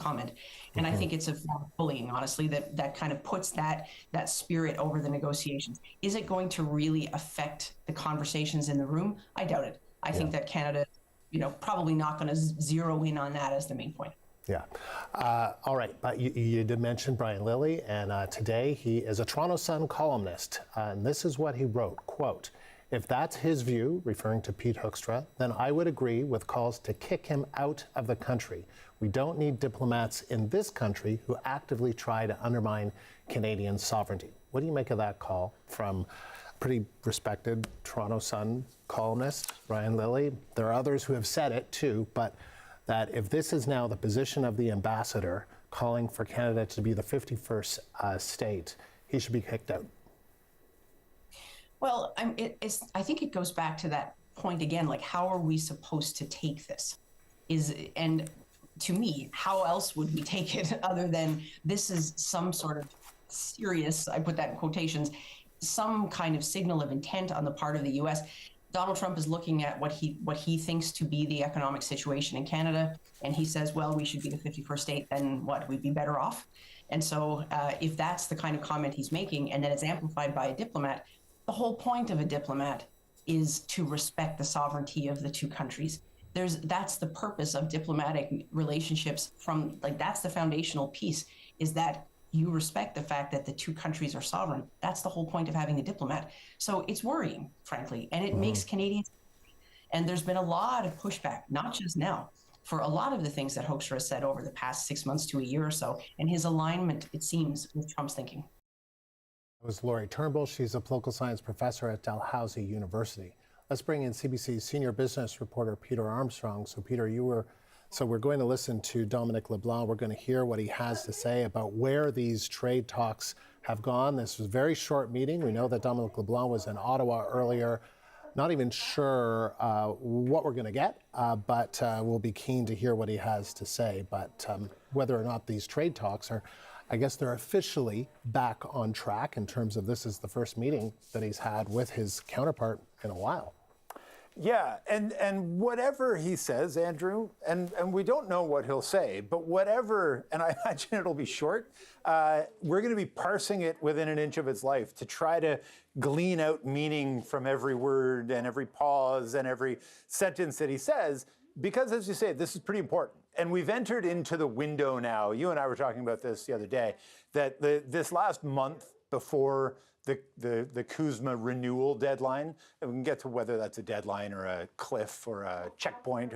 comment. And I think it's a form of bullying, honestly, that kind of puts that spirit over the negotiations. Is it going to really affect the conversations in the room? I doubt it. I think that Canada, probably not going to zero in on that as the main point. Yeah. All right. But you did mention Brian Lilley, and today he is a Toronto Sun columnist. And this is what he wrote, quote, "If that's his view," referring to Pete Hoekstra, "then I would agree with calls to kick him out of the country. We don't need diplomats in this country who actively try to undermine Canadian sovereignty." What do you make of that call from pretty respected Toronto Sun columnist, Brian Lilley? There are others who have said it too, but that if this is now the position of the ambassador calling for Canada to be the 51st state, he should be kicked out. Well, I think it goes back to that point again, like, how are we supposed to take this? And to me, how else would we take it other than this is some sort of serious, I put that in quotations, some kind of signal of intent on the part of the U.S. Donald Trump is looking at what he thinks to be the economic situation in Canada, and he says, well, we should be the 51st state, then what, we'd be better off? And so if that's the kind of comment he's making, and then it's amplified by a diplomat, the whole point of a diplomat is to respect the sovereignty of the two countries. That's the purpose of diplomatic relationships that's the foundational piece, is that you respect the fact that the two countries are sovereign. That's the whole point of having a diplomat. So it's worrying, frankly, and it makes Canadians, and there's been a lot of pushback, not just now, for a lot of the things that Hoekstra has said over the past 6 months to a year or so, and his alignment, it seems, with Trump's thinking. That was Laurie Turnbull. She's a political science professor at Dalhousie University. Let's bring in CBC's senior business reporter, Peter Armstrong. So, Peter, we're going to listen to Dominic LeBlanc. We're going to hear what he has to say about where these trade talks have gone. This was a very short meeting. We know that Dominic LeBlanc was in Ottawa earlier. Not even sure what we're going to get, but we'll be keen to hear what he has to say. But whether or not these trade talks are, I guess they're officially back on track in terms of this is the first meeting that he's had with his counterpart in a while. Yeah, and whatever he says, Andrew, and we don't know what he'll say, but whatever, and I imagine it'll be short, we're going to be parsing it within an inch of its life to try to glean out meaning from every word and every pause and every sentence that he says, because, as you say, this is pretty important. And we've entered into the window now. You and I were talking about this the other day, that this last month before the CUSMA renewal deadline, and we can get to whether that's a deadline or a cliff or a checkpoint,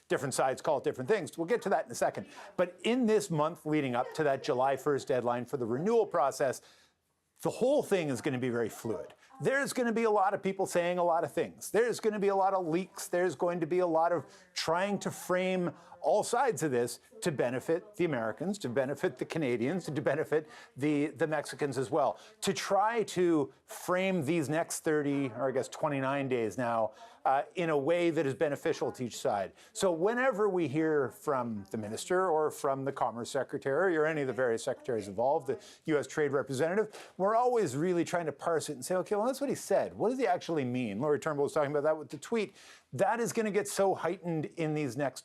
different sides call it different things. We'll get to that in a second. But in this month leading up to that July 1st deadline for the renewal process, the whole thing is going to be very fluid. There's going to be a lot of people saying a lot of things. There's going to be a lot of leaks. There's going to be a lot of trying to frame all sides of this to benefit the Americans, to benefit the Canadians, to benefit the Mexicans as well. To try to frame these next 30, or I guess 29 days now, in a way that is beneficial to each side. So whenever we hear from the minister or from the Commerce Secretary or any of the various secretaries involved, the U.S. Trade Representative, we're always really trying to parse it and say, okay, well, that's what he said. What does he actually mean? Laurie Turnbull was talking about that with the tweet. That is going to get so heightened in these next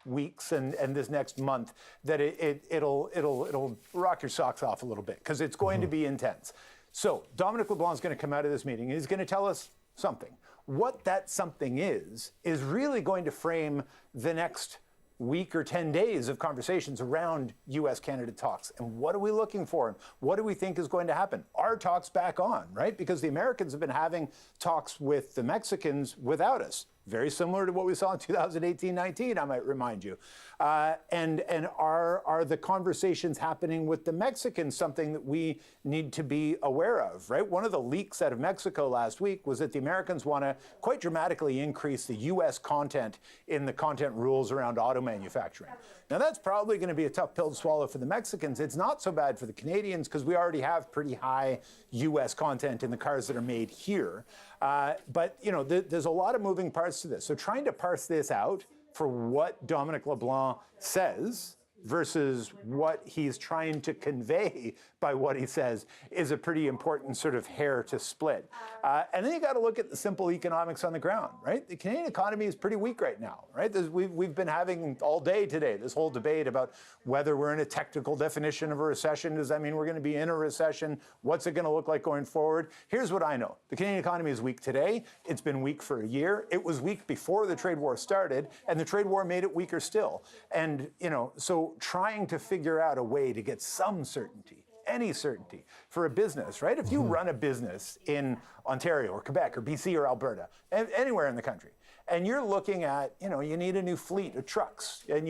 weeks and this next month that it'll rock your socks off a little bit, because it's going to be intense. So Dominic LeBlanc is going to come out of this meeting and he's going to tell us something. What that something is really going to frame the next week or 10 days of conversations around U.S.-Canada talks. And what are we looking for? And what do we think is going to happen? Are talks back on, right? Because the Americans have been having talks with the Mexicans without us. Very similar to what we saw in 2018-19, I might remind you. And are the conversations happening with the Mexicans something that we need to be aware of, right? One of the leaks out of Mexico last week was that the Americans want to quite dramatically increase the U.S. content in the content rules around auto manufacturing. Now, that's probably going to be a tough pill to swallow for the Mexicans. It's not so bad for the Canadians because we already have pretty high U.S. content in the cars that are made here. But, you know, there's a lot of moving parts to this. So trying to parse this out for what Dominic LeBlanc says versus what he's trying to convey by what he says is a pretty important sort of hair to split. And then you got to look at the simple economics on the ground, right? The Canadian economy is pretty weak right now, right? We've been having all day today this whole debate about whether we're in a technical definition of a recession. Does that mean we're going to be in a recession? What's it going to look like going forward? Here's what I know. The Canadian economy is weak today. It's been weak for a year. It was weak before the trade war started, and the trade war made it weaker still. And, so trying to figure out a way to get some certainty, any certainty for a business, right? If you run a business in Ontario or Quebec or BC or Alberta, anywhere in the country, and you're looking at, you need a new fleet of trucks, and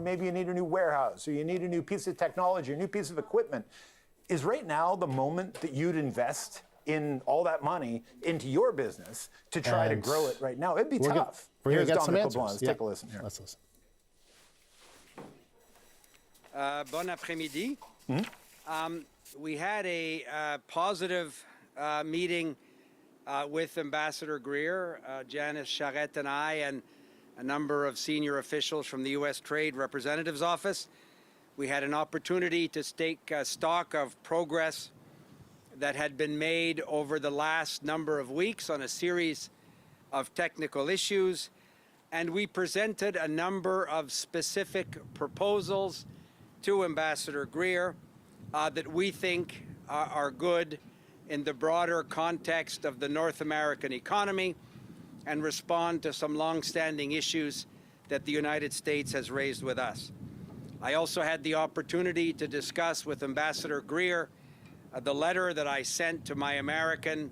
maybe you need a new warehouse, or you need a new piece of technology, a new piece of equipment, is right now the moment that you'd invest in all that money into your business to try to grow it right now? It'd be tough. We're going to get some Dominic answers. LeBlanc. Let's take a listen here. Let's listen. Bon après-midi. We had a positive meeting with Ambassador Greer, Janice Charette and I, and a number of senior officials from the U.S. Trade Representative's Office. We had an opportunity to take stock of progress that had been made over the last number of weeks on a series of technical issues, and we presented a number of specific proposals to Ambassador Greer that we think are good in the broader context of the North American economy and respond to some long-standing issues that the United States has raised with us. I also had the opportunity to discuss with Ambassador Greer the letter that I sent to my American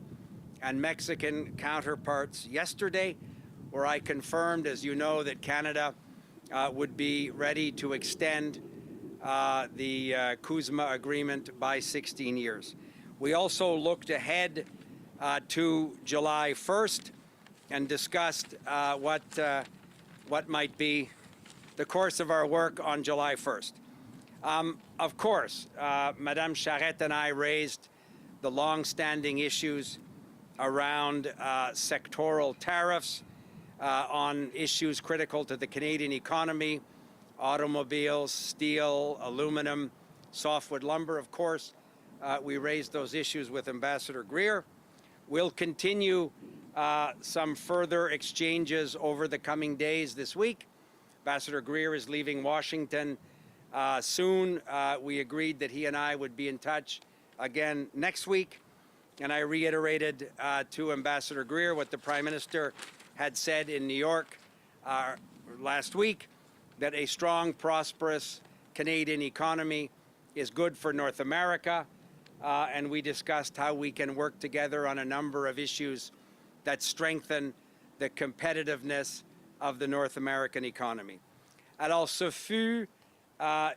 and Mexican counterparts yesterday, where I confirmed, as you know, that Canada would be ready to extend the CUSMA agreement by 16 years. We also looked ahead to July 1st and discussed what might be the course of our work on July 1st. Of course, Madame Charette and I raised the long-standing issues around sectoral tariffs on issues critical to the Canadian economy, automobiles, steel, aluminum, softwood lumber. Of course, we raised those issues with Ambassador Greer. We'll continue some further exchanges over the coming days this week. Ambassador Greer is leaving Washington soon. We agreed that he and I would be in touch again next week. And I reiterated to Ambassador Greer what the Prime Minister had said in New York last week, that a strong, prosperous Canadian economy is good for North America, and we discussed how we can work together on a number of issues that strengthen the competitiveness of the North American economy. Alors, ce fut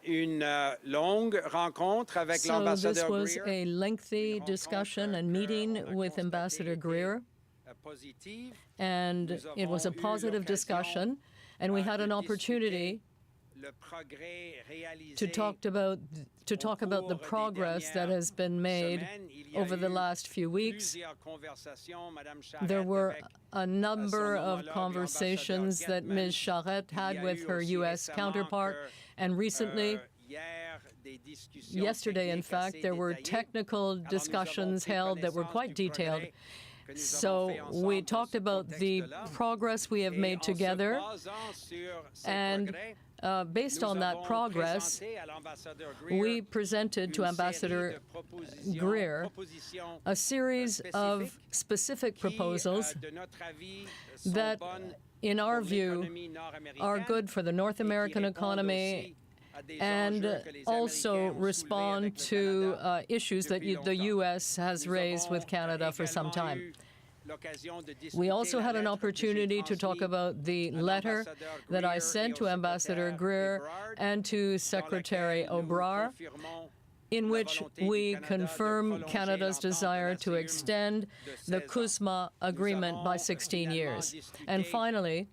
une longue rencontre avec l'ambassadeur Greer. So this was Greer. a lengthy discussion and meeting with Ambassador Greer, and it was a positive discussion, and we had an opportunity to talk about the progress that has been made over the last few weeks. There were a number of conversations that Ms. Charette had with her U.S. counterpart, and recently, yesterday in fact, there were technical discussions held that were quite detailed. So we talked about the progress we have made together, and based on that progress, we presented to Ambassador Greer a series of specific proposals that, in our view, are good for the North American economy and also respond to issues that the U.S. has raised with Canada for some time. We also had an opportunity to talk about the letter that I sent to Ambassador Greer and to Secretary O'Brien, in which we confirm Canada's desire to extend the CUSMA agreement by 16 years. And finally,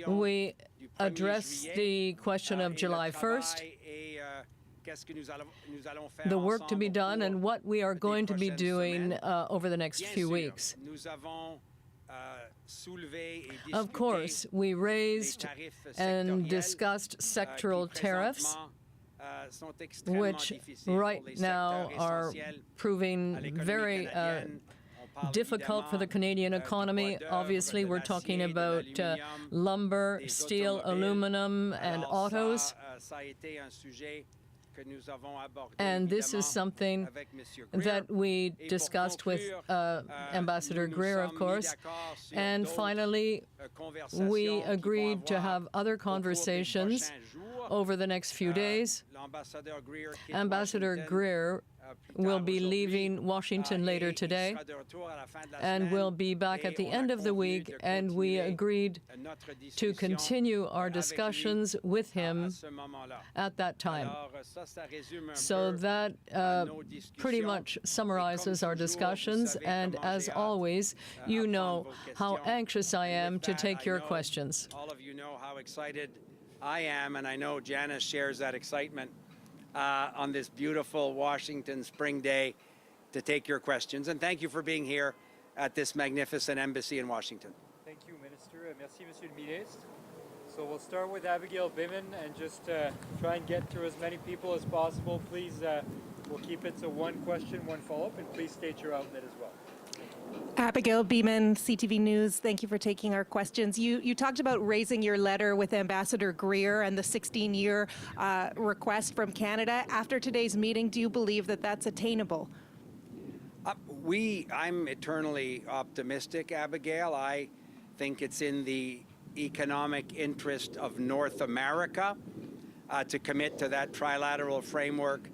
we address the question of July 1st, the work to be done, and what we are going to be doing over the next few weeks. Of course, we raised and discussed sectoral tariffs, which right now are proving very difficult for the Canadian economy. Obviously, we're talking about lumber, steel, aluminum, and autos. And this is something that we discussed with Ambassador Greer, of course. And finally, we agreed to have other conversations over the next few days. Ambassador Greer will be leaving Washington later today and will be back at the end of the week, and we agreed to continue our discussions with him at that time. So that pretty much summarizes our discussions, and as always, you know how anxious I am to take your questions. All of you know how excited I am, and I know Janice shares that excitement on this beautiful Washington spring day to take your questions. And thank you for being here at this magnificent embassy in Washington. Thank you, Minister. Merci, Monsieur le Ministre. So we'll start with Abigail Biman and just try and get through as many people as possible. Please, we'll keep it to one question, one follow-up, and please state your outlet as well. Abigail Beeman, CTV News. Thank you for taking our questions. You talked about raising your letter with Ambassador Greer and the 16-year request from Canada. After today's meeting, do you believe that that's attainable? I'm eternally optimistic, Abigail. I think it's in the economic interest of North America to commit to that trilateral framework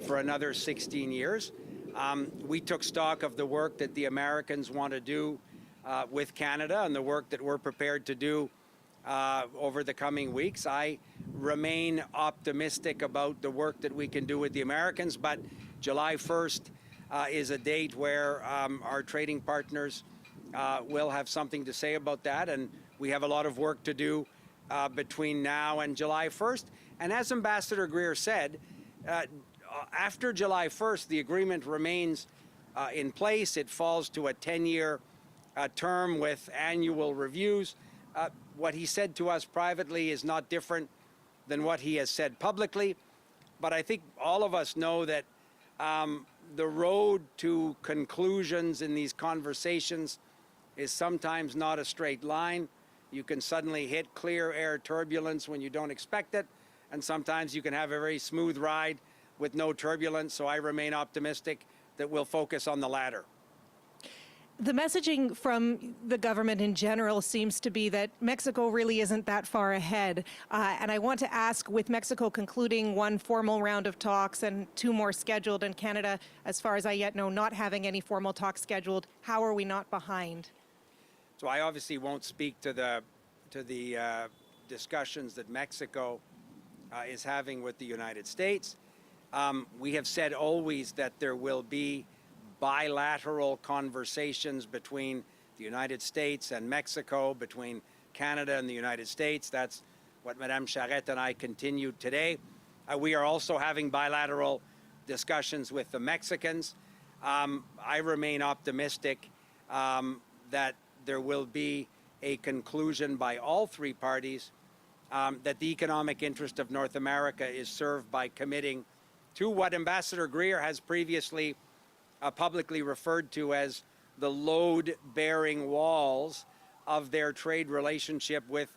for another 16 years. We took stock of the work that the Americans want to do with Canada and the work that we're prepared to do over the coming weeks. I remain optimistic about the work that we can do with the Americans, but July 1st is a date where our trading partners will have something to say about that, and we have a lot of work to do between now and July 1st. And as Ambassador Greer said, after July 1st, the agreement remains in place. It falls to a 10-year term with annual reviews. What he said to us privately is not different than what he has said publicly. But I think all of us know that the road to conclusions in these conversations is sometimes not a straight line. You can suddenly hit clear air turbulence when you don't expect it, and sometimes you can have a very smooth ride with no turbulence, so I remain optimistic that we'll focus on the latter. The messaging from the government in general seems to be that Mexico really isn't that far ahead. And I want to ask, with Mexico concluding one formal round of talks and two more scheduled, and Canada, as far as I yet know, not having any formal talks scheduled, how are we not behind? So I obviously won't speak to the discussions that Mexico is having with the United States. We have said always that there will be bilateral conversations between the United States and Mexico, between Canada and the United States. That's what Madame Charette and I continued today. We are also having bilateral discussions with the Mexicans. I remain optimistic that there will be a conclusion by all three parties that the economic interest of North America is served by committing to what Ambassador Greer has previously publicly referred to as the load-bearing walls of their trade relationship with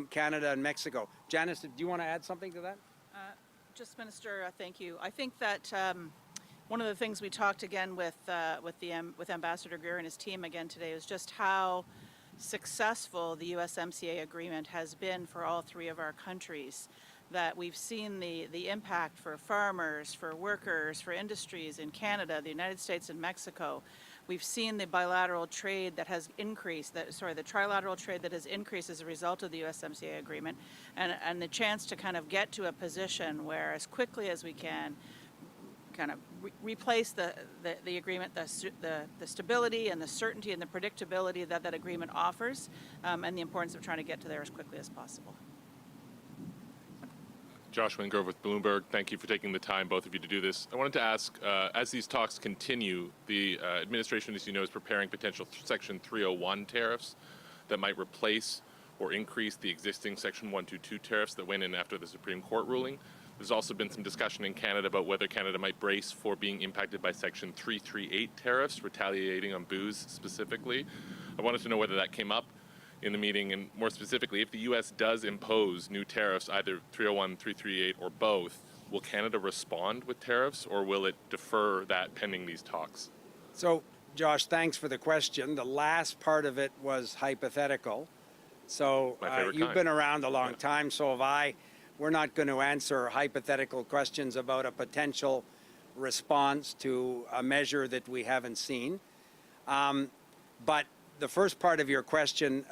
Canada and Mexico. Janice, do you want to add something to that? Just, Minister, thank you. I think that one of the things we talked again with Ambassador Greer and his team again today was just how successful the USMCA agreement has been for all three of our countries. That we've seen the impact for farmers, for workers, for industries in Canada, the United States, and Mexico. We've seen the bilateral trade that has increased, the trilateral trade that has increased as a result of the USMCA agreement, and the chance to kind of get to a position where, as quickly as we can, kind of replace the agreement, the stability and the certainty and the predictability that that agreement offers, and the importance of trying to get to there as quickly as possible. Joshua Grove with Bloomberg. Thank you for taking the time, both of you, to do this. I wanted to ask, as these talks continue, the administration, as you know, is preparing potential Section 301 tariffs that might replace or increase the existing Section 122 tariffs that went in after the Supreme Court ruling. There's also been some discussion in Canada about whether Canada might brace for being impacted by Section 338 tariffs, retaliating on booze specifically. I wanted to know whether that came up in the meeting, and more specifically, if the U.S. does impose new tariffs, either 301, 338, or both, will Canada respond with tariffs, or will it defer that pending these talks? So, Josh, thanks for the question. The last part of it was hypothetical. So you've been around a long time, so have I. We're not going to answer hypothetical questions about a potential response to a measure that we haven't seen. But the first part of your question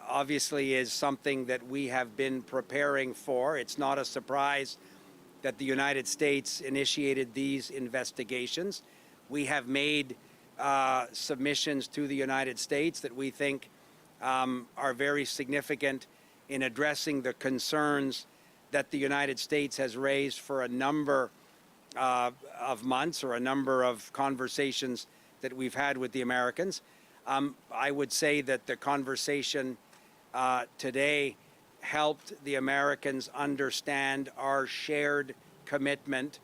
obviously is something that we have been preparing for. It's not a surprise that the United States initiated these investigations. We have made submissions to the United States that we think are very significant in addressing the concerns that the United States has raised for a number of months, or a number of conversations that we've had with the Americans. I would say that the conversation today helped the Americans understand our shared commitment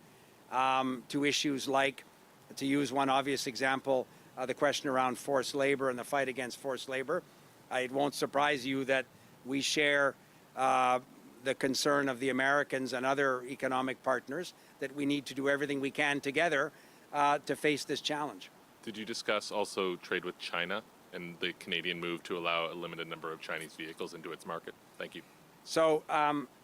to issues like, to use one obvious example, the question around forced labor and the fight against forced labor. It won't surprise you that we share the concern of the Americans and other economic partners that we need to do everything we can together to face this challenge. Did you discuss also trade with China and the Canadian move to allow a limited number of Chinese vehicles into its market? Thank you. So,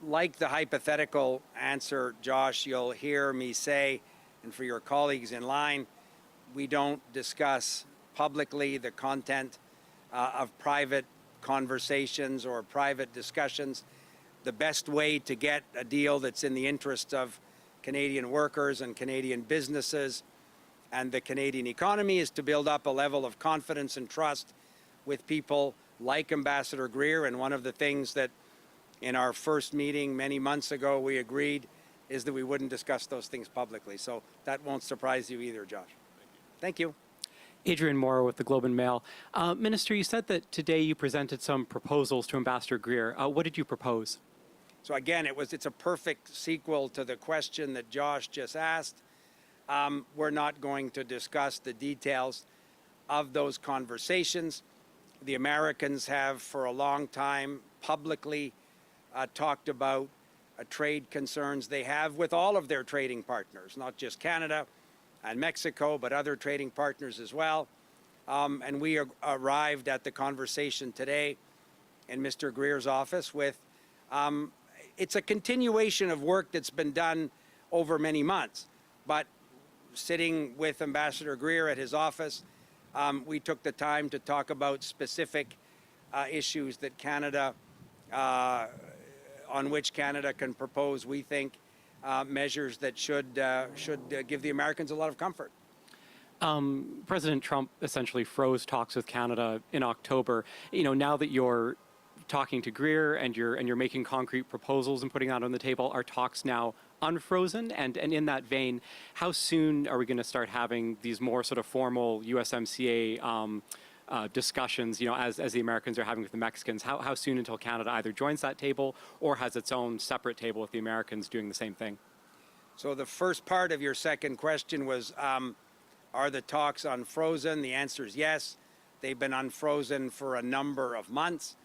like the hypothetical answer, Josh, you'll hear me say, and for your colleagues in line, we don't discuss publicly the content of private conversations or private discussions. The best way to get a deal that's in the interest of Canadian workers and Canadian businesses and the Canadian economy is to build up a level of confidence and trust with people like Ambassador Greer. And one of the things that in our first meeting many months ago we agreed is that we wouldn't discuss those things publicly. So that won't surprise you either, Josh. Thank you. Adrian Morrow with the Globe and Mail. Minister, you said that today you presented some proposals to Ambassador Greer. What did you propose? So again, it's a perfect sequel to the question that Josh just asked. We're not going to discuss the details of those conversations. The Americans have for a long time publicly talked about trade concerns they have with all of their trading partners, not just Canada and Mexico, but other trading partners as well. And we arrived at the conversation today in Mr. Greer's office with, it's a continuation of work that's been done over many months. But sitting with Ambassador Greer at his office, we took the time to talk about specific issues that Canada, on which Canada can propose, we think, measures that should give the Americans a lot of comfort. President Trump essentially froze talks with Canada in October. You know, now that you're talking to Greer and you're making concrete proposals and putting that on the table, are talks now unfrozen? And in that vein, how soon are we going to start having these more sort of formal USMCA discussions, you know, as the Americans are having with the Mexicans? How soon until Canada either joins that table or has its own separate table with the Americans doing the same thing? So the first part of your second question was, are the talks unfrozen? The answer is yes. They've been unfrozen for a number of months.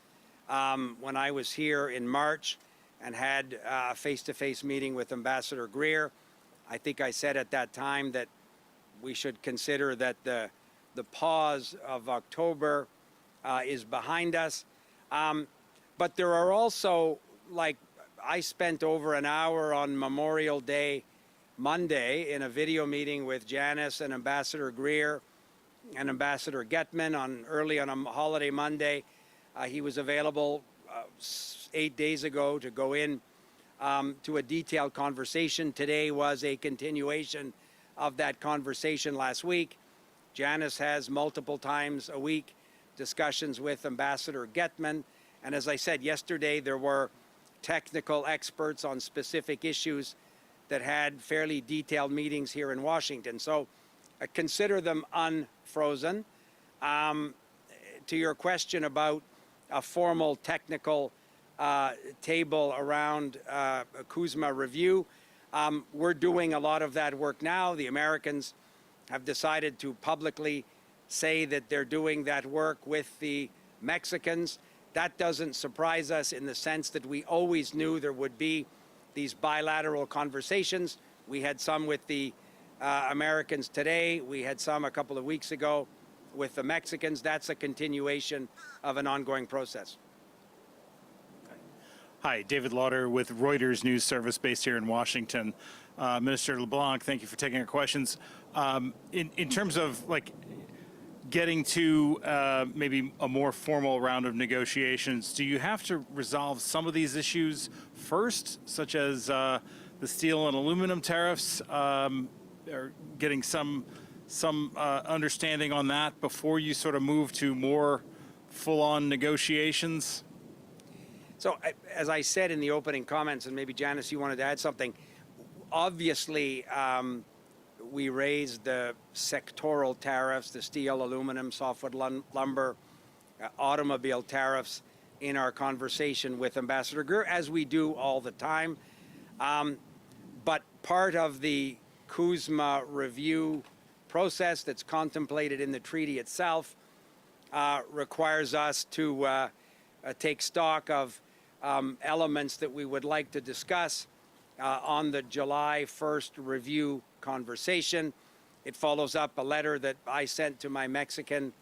When I was here in March and had a face-to-face meeting with Ambassador Greer, I think I said at that time that we should consider that the pause of October is behind us. But there are also, like, I spent over an hour on Memorial Day Monday in a video meeting with Janice and Ambassador Greer and Ambassador Getman early on a holiday Monday. He was available 8 days ago to go in to a detailed conversation. Today was a continuation of that conversation last week. Janice has multiple times a week discussions with Ambassador Getman. And as I said yesterday, there were technical experts on specific issues that had fairly detailed meetings here in Washington. So consider them unfrozen. To your question about a formal technical table around a CUSMA review, we're doing a lot of that work now. The Americans have decided to publicly say that they're doing that work with the Mexicans. That doesn't surprise us in the sense that we always knew there would be these bilateral conversations. We had some with the Americans today. We had some a couple of weeks ago with the Mexicans. That's a continuation of an ongoing process. Hi, David Lauder with Reuters News Service based here in Washington. Minister LeBlanc, thank you for taking our questions. In terms of like getting to maybe a more formal round of negotiations, do you have to resolve some of these issues first, such as the steel and aluminum tariffs, or getting some understanding on that before you sort of move to more full-on negotiations? So, as I said in the opening comments, and maybe Janice, you wanted to add something, obviously we raised the sectoral tariffs, the steel, aluminum, softwood lumber, automobile tariffs in our conversation with Ambassador Greer, as we do all the time. But part of the CUSMA review process that's contemplated in the treaty itself requires us to take stock of elements that we would like to discuss on the July 1st review conversation. It follows up a letter that I sent to my Mexican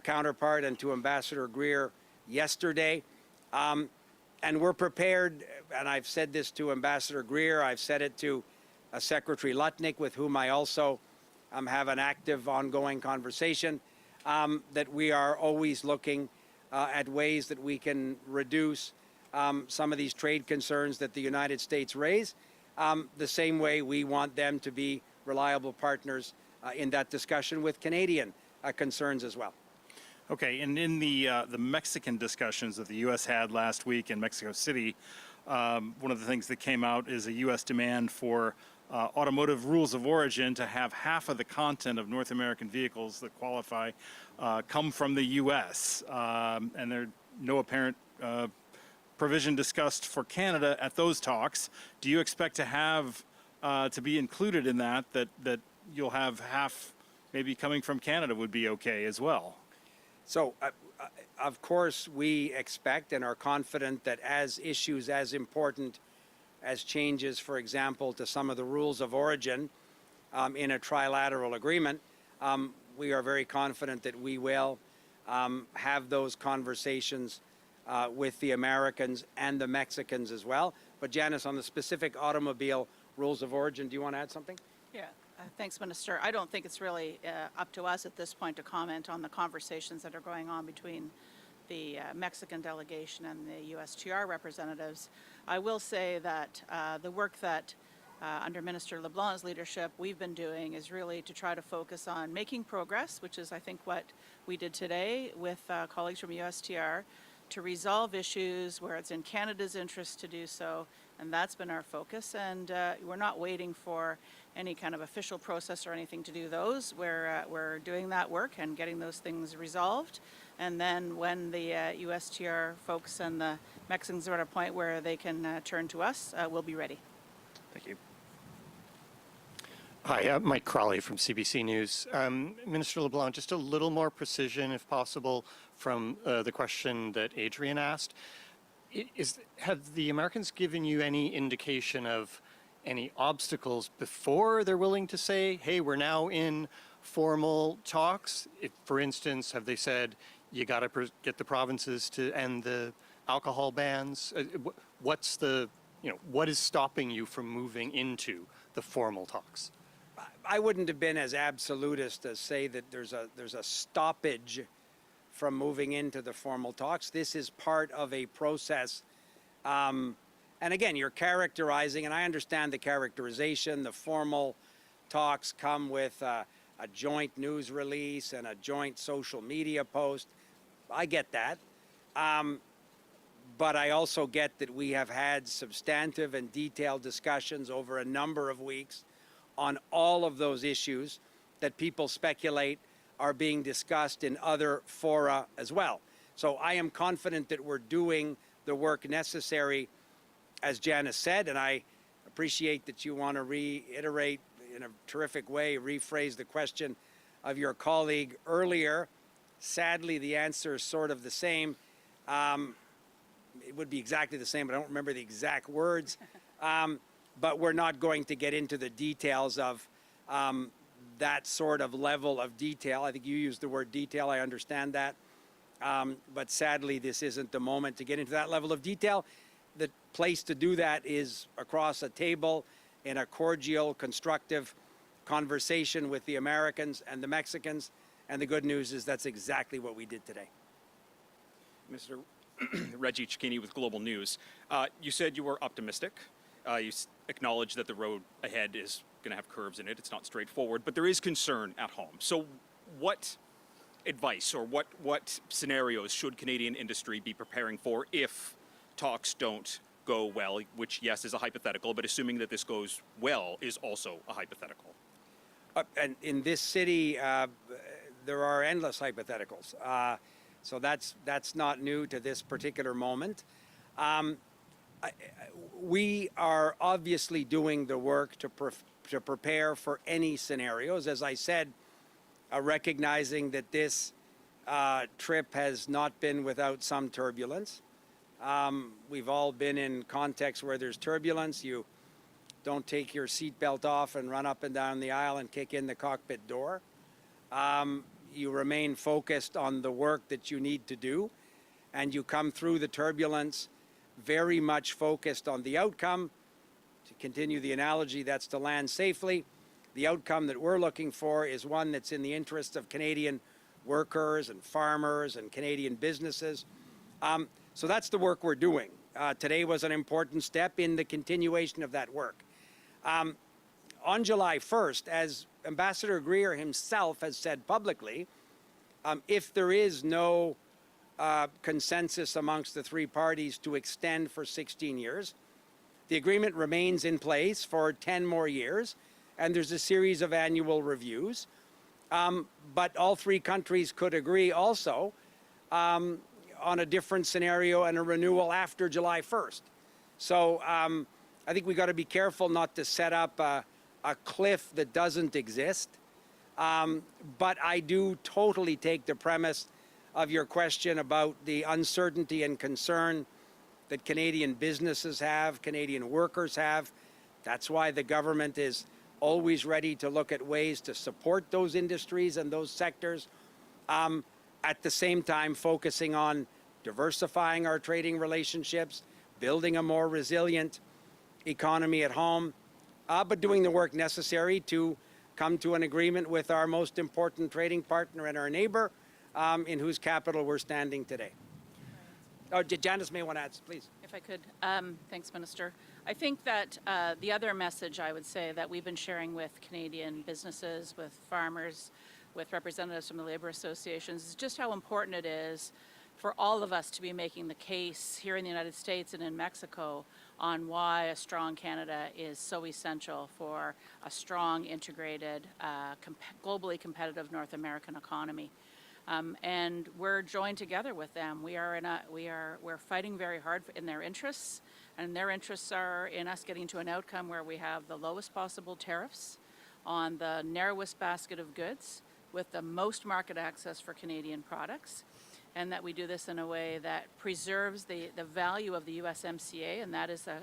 counterpart and to Ambassador Greer yesterday. And we're prepared, and I've said this to Ambassador Greer, I've said it to Secretary Lutnick, with whom I also have an active ongoing conversation, that we are always looking at ways that we can reduce some of these trade concerns that the United States raise, the same way we want them to be reliable partners in that discussion with Canadian concerns as well. Okay, and in the Mexican discussions that the U.S. had last week in Mexico City, one of the things that came out is a U.S. demand for automotive rules of origin to have half of the content of North American vehicles that qualify come from the U.S. And there's no apparent provision discussed for Canada at those talks. Do you expect to have to be included in that you'll have half maybe coming from Canada would be okay as well? So, of course, we expect and are confident that as issues as important as changes, for example, to some of the rules of origin in a trilateral agreement, we are very confident that we will have those conversations with the Americans and the Mexicans as well. But Janice, on the specific automobile rules of origin, do you want to add something? Yeah. Thanks, Minister. I don't think it's really up to us at this point to comment on the conversations that are going on between the Mexican delegation and the USTR representatives. I will say that the work that under Minister LeBlanc's leadership we've been doing is really to try to focus on making progress, which is I think what we did today with colleagues from USTR, to resolve issues where it's in Canada's interest to do so, and that's been our focus. And we're not waiting for any kind of official process or anything to do those. We're doing that work and getting those things resolved. And then when the USTR folks and the Mexicans are at a point where they can turn to us, we'll be ready. Thank you. Hi, Mike Crawley from CBC News. Minister LeBlanc, just a little more precision, if possible, from the question that Adrian asked. Have the Americans given you any indication of any obstacles before they're willing to say, hey, we're now in formal talks? If, for instance, have they said, you got to get the provinces to end the alcohol bans? What's the, what is stopping you from moving into the formal talks? I wouldn't have been as absolutist as say that there's a stoppage from moving into the formal talks. This is part of a process. And again, you're characterizing, and I understand the characterization, the formal talks come with a joint news release and a joint social media post. I get that. but I also get that we have had substantive and detailed discussions over a number of weeks on all of those issues that people speculate are being discussed in other fora as well. So I am confident that we're doing the work necessary, as Janice said, and I appreciate that you want to reiterate in a terrific way, rephrase the question of your colleague earlier. Sadly, the answer is sort of the same. It would be exactly the same, but I don't remember the exact words. But we're not going to get into the details of that sort of level of detail. I think you used the word detail, I understand that. But sadly, this isn't the moment to get into that level of detail. The place to do that is across a table in a cordial, constructive conversation with the Americans and the Mexicans. And the good news is that's exactly what we did today. Mr. Reggie Cicchini with Global News. You said you were optimistic. You acknowledged that the road ahead is going to have curves in it. It's not straightforward, but there is concern at home. So what advice or what scenarios should Canadian industry be preparing for if talks don't go well, which, yes, is a hypothetical, but assuming that this goes well is also a hypothetical? And in this city, there are endless hypotheticals. So that's not new to this particular moment. We are obviously doing the work to prepare for any scenarios. As I said, recognizing that this trip has not been without some turbulence. We've all been in contexts where there's turbulence. You don't take your seatbelt off and run up and down the aisle and kick in the cockpit door. You remain focused on the work that you need to do, and you come through the turbulence very much focused on the outcome. To continue the analogy, that's to land safely. The outcome that we're looking for is one that's in the interest of Canadian workers and farmers and Canadian businesses. So that's the work we're doing. Today was an important step in the continuation of that work. On July 1st, as Ambassador Greer himself has said publicly, if there is no consensus amongst the three parties to extend for 16 years, the agreement remains in place for 10 more years, and there's a series of annual reviews. But all three countries could agree also on a different scenario and a renewal after July 1st. So I think we got to be careful not to set up a cliff that doesn't exist. But I do totally take the premise of your question about the uncertainty and concern that Canadian businesses have, Canadian workers have. That's why the government is always ready to look at ways to support those industries and those sectors. At the same time, focusing on diversifying our trading relationships, building a more resilient economy at home, but doing the work necessary to come to an agreement with our most important trading partner and our neighbor, in whose capital we're standing today. Oh, Janice may want to add, please. If I could. Thanks, Minister. I think that the other message I would say that we've been sharing with Canadian businesses, with farmers, with representatives from the labor associations is just how important it is for all of us to be making the case here in the United States and in Mexico on why a strong Canada is so essential for a strong, integrated, globally competitive North American economy. And we're joined together with them. We're fighting very hard in their interests, and their interests are in us getting to an outcome where we have the lowest possible tariffs on the narrowest basket of goods with the most market access for Canadian products, and that we do this in a way that preserves the value of the USMCA, and that is the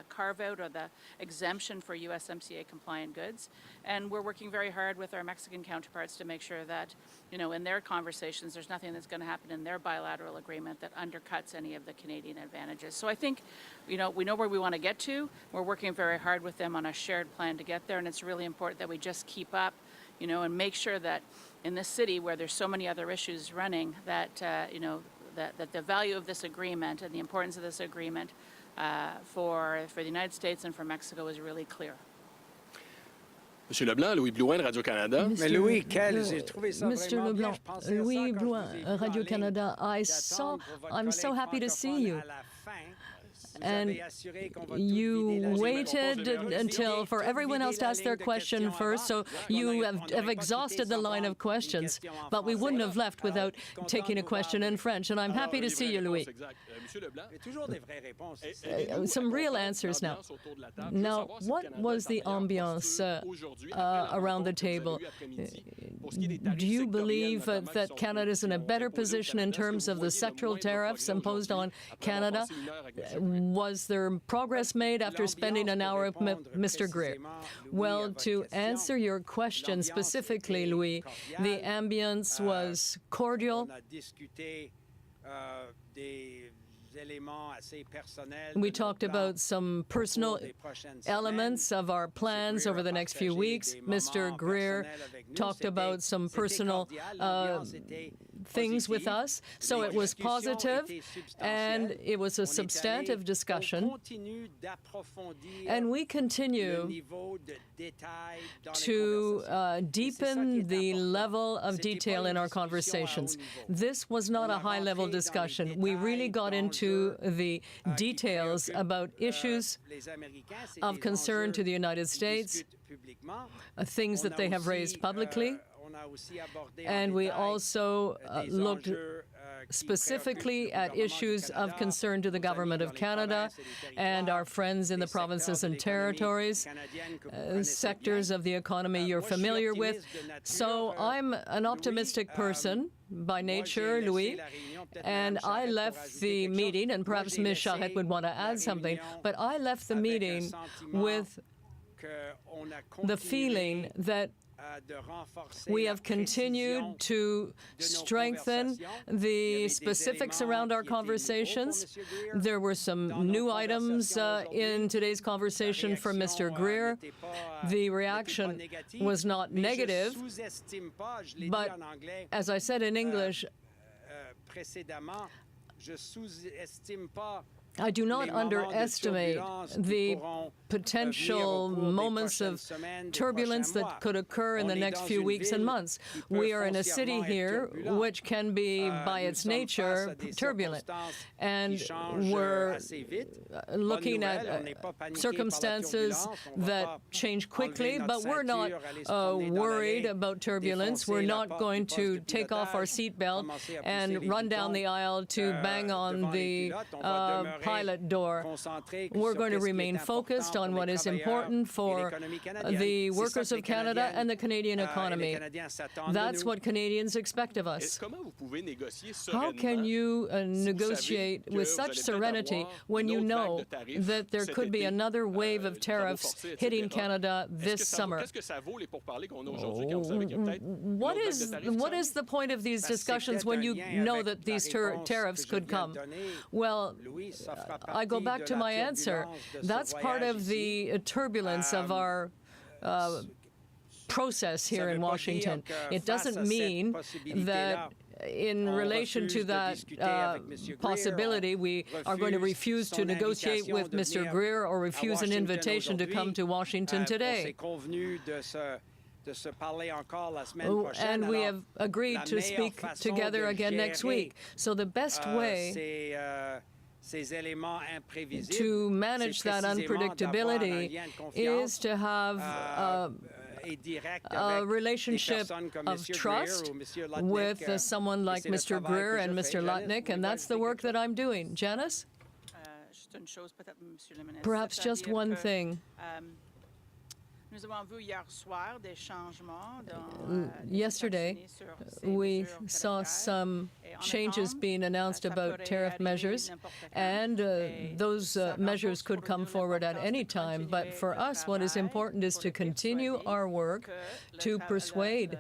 carve-out or the exemption for USMCA compliant goods. And we're working very hard with our Mexican counterparts to make sure that, in their conversations, there's nothing that's going to happen in their bilateral agreement that undercuts any of the Canadian advantages. So I think, we know where we want to get to. We're working very hard with them on a shared plan to get there, and it's really important that we just keep up, and make sure that in this city where there's so many other issues running, that that the value of this agreement and the importance of this agreement for the United States and for Mexico is really clear. Monsieur Leblanc, Louis Blouin de Radio-Canada. Mais Louis, j'ai trouvé ça Mr. vraiment bien. LeBlanc, Je pensais à ça Louis quand Blouin, je vous ai vu Radio-Canada, parler, I'm so happy to see you. à la fin. And you waited until for everyone else to ask their question first, so you have exhausted the line of questions. But we wouldn't have left without taking a question in French, and I'm happy to see you, Louis. Some real answers now. Now, what was the ambiance around the table? Do you believe that Canada is in a better position in terms of the sectoral tariffs imposed on Canada? Was there progress made after spending an hour with Mr. Greer? Well, to answer your question specifically, Louis, the ambience was cordial. We talked about some personal elements of our plans over the next few weeks. Mr. Greer talked about some personal things with us. So it was positive, and it was a substantive discussion. And we continue to deepen the level of detail in our conversations. This was not a high-level discussion. We really got into the details about issues of concern to the United States, things that they have raised publicly. And we also looked specifically at issues of concern to the Government of Canada and our friends in the provinces and territories, sectors of the economy you're familiar with. So I'm an optimistic person by nature, Louis, and I left the meeting, and perhaps Ms. Charette would want to add something, but I left the meeting with the feeling that we have continued to strengthen the specifics around our conversations. There were some new items in today's conversation from Mr. Greer. The reaction was not negative, but as I said in English, I do not underestimate the potential moments of turbulence that could occur in the next few weeks and months. We are in a city here which can be, by its nature, turbulent. And we're looking at circumstances that change quickly, but we're not worried about turbulence. We're not going to take off our seatbelt and run down the aisle to bang on the pilot door. We're going to remain focused on what is important for the workers of Canada and the Canadian economy. That's what Canadians expect of us. How can you negotiate with such serenity when you know that there could be another wave of tariffs hitting Canada this summer? What is the point of these discussions when you know that these tariffs could come? Well, I go back to my answer. That's part of the turbulence of our process here in Washington. It doesn't mean that in relation to that possibility, we are going to refuse to negotiate with Mr. Greer or refuse an invitation to come to Washington today. And we have agreed to speak together again next week. So the best way to manage that unpredictability is to have a relationship of trust with someone like Mr. Greer and Mr. Lutnick, and that's the work that I'm doing. Janice? Perhaps just one thing. Yesterday, we saw some changes being announced about tariff measures, and those measures could come forward at any time. But for us, what is important is to continue our work to persuade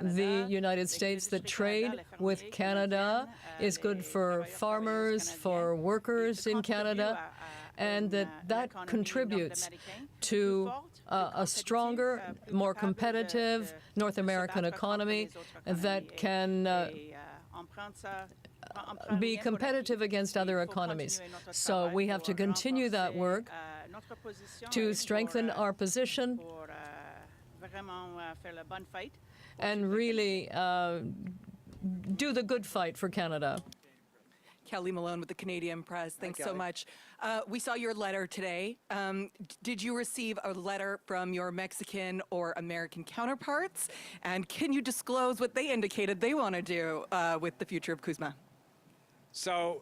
the United States that trade with Canada is good for farmers, for workers in Canada, and that contributes to a stronger, more competitive North American economy that can be competitive against other economies. So we have to continue that work. to strengthen our position and really do the good fight for Canada. Kelly Malone with the Canadian Press. Thanks so much. We saw your letter today. Did you receive a letter from your Mexican or American counterparts? And can you disclose what they indicated they want to do with the future of CUSMA? So,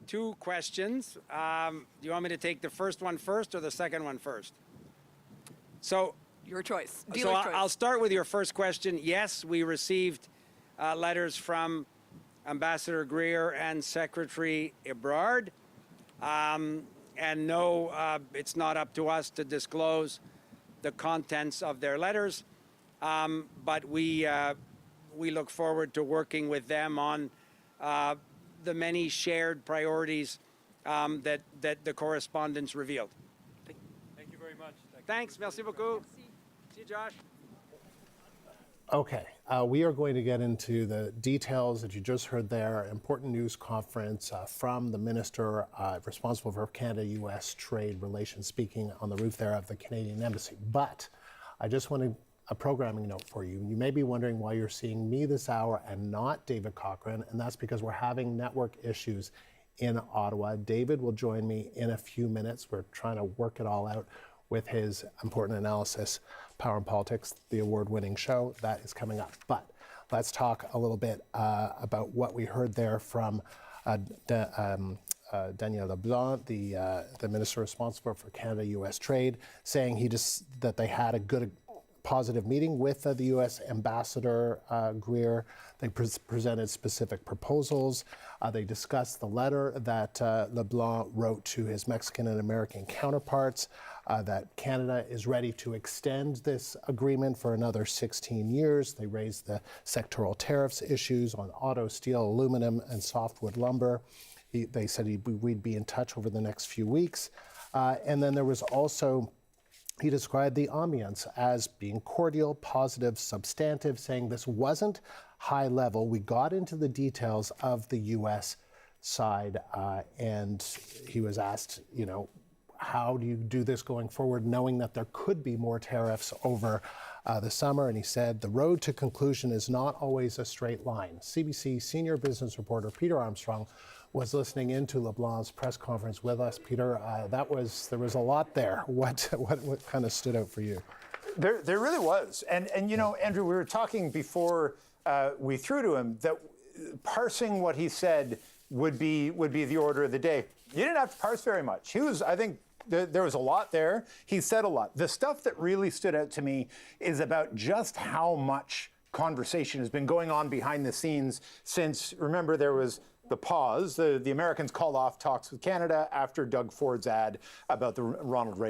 two questions. Do you want me to take the first one first or the second one first? So, your choice. So I'll start with your first question. Yes, we received letters from Ambassador Greer and Secretary Ebrard. And no, it's not up to us to disclose the contents of their letters. But we look forward to working with them on the many shared priorities that the correspondence revealed. Thank you very much. Thanks. Merci beaucoup. See you, Josh. Okay, we are going to get into the details that you just heard there. Important news conference from the minister responsible for Canada-U.S. trade relations, speaking on the roof there of the Canadian Embassy. But I just wanted a programming note for you. You may be wondering why you're seeing me this hour and not David Cochran, and that's because we're having network issues in Ottawa. David will join me in a few minutes. We're trying to work it all out with his important analysis, Power and Politics, the award-winning show that is coming up. But let's talk a little bit about what we heard there from Daniel LeBlanc, the minister responsible for Canada-U.S. trade, saying that they had a good, positive meeting with the U.S. Ambassador Greer. They presented specific proposals. They discussed the letter that LeBlanc wrote to his Mexican and American counterparts, that Canada is ready to extend this agreement for another 16 years. They raised the sectoral tariffs issues on auto, steel, aluminum, and softwood lumber. They said we'd be in touch over the next few weeks. And then there was also, he described the ambience as being cordial, positive, substantive, saying this wasn't high level. We got into the details of the U.S. side, and he was asked, how do you do this going forward, knowing that there could be more tariffs over the summer? And he said, the road to conclusion is not always a straight line. CBC senior business reporter Peter Armstrong was listening into LeBlanc's press conference with us. Peter, there was a lot there. What kind of stood out for you? There really was. And Andrew, we were talking before we threw to him that parsing what he said would be the order of the day. You didn't have to parse very much. I think there was a lot there. He said a lot. The stuff that really stood out to me is about just how much conversation has been going on behind the scenes since, remember, there was the pause. The Americans called off talks with Canada after Doug Ford's ad about the Ronald Reagan